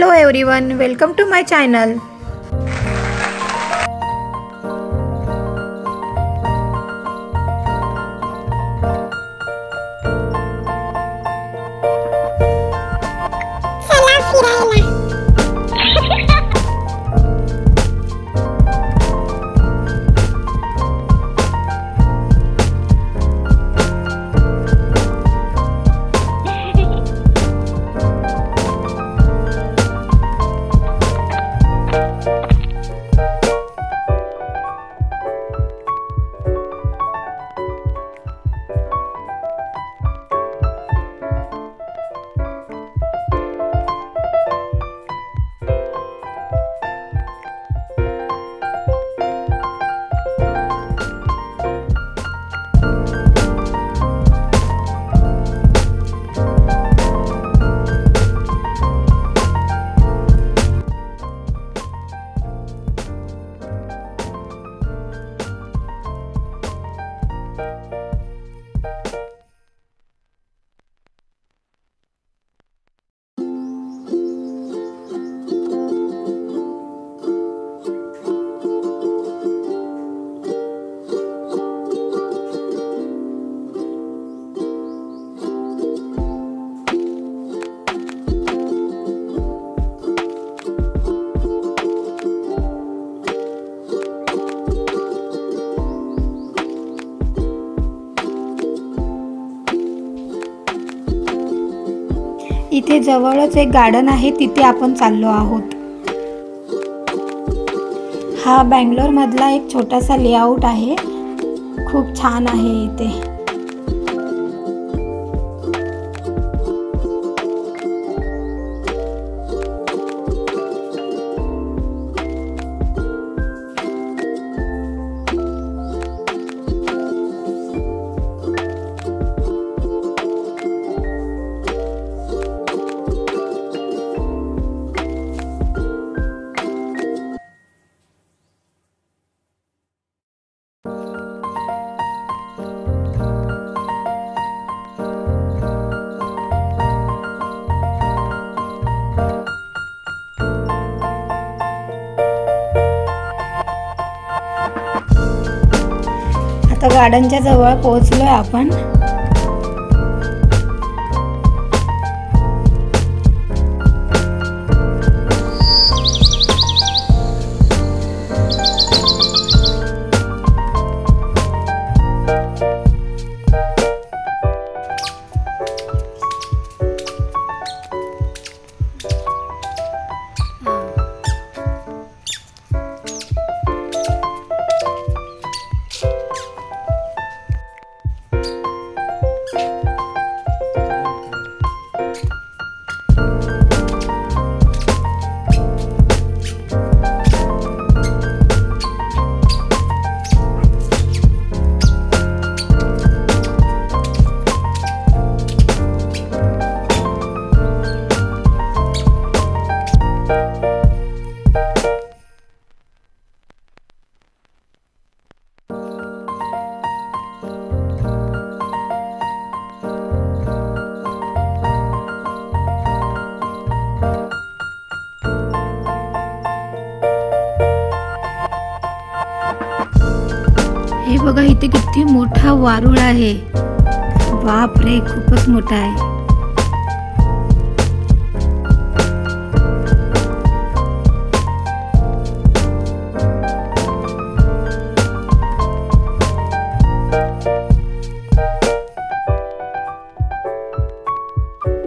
Hello everyone, welcome to my channel. इथे जवळच एक गार्डन आहे, तिथे आपण चाललो आहोत। हा बेंगलोर मधला एक छोटासा लेआउट आहे, खूप छान आहे इथे। आता गार्डनच्या जवळ पोहोचलोय आपण। हे बघा, इथे किती मोठा वारुळ आहे। बाप रे, खूपच मोठा आहे।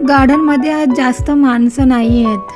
गार्डन मध्ये आज जास्त माणसं नाही आहेत।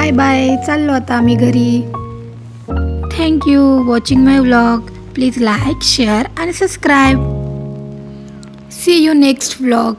बाय बाय, चाललो आता आम्ही घरी. Thank you watching my vlog. Please like, share आणि subscribe. See you next vlog.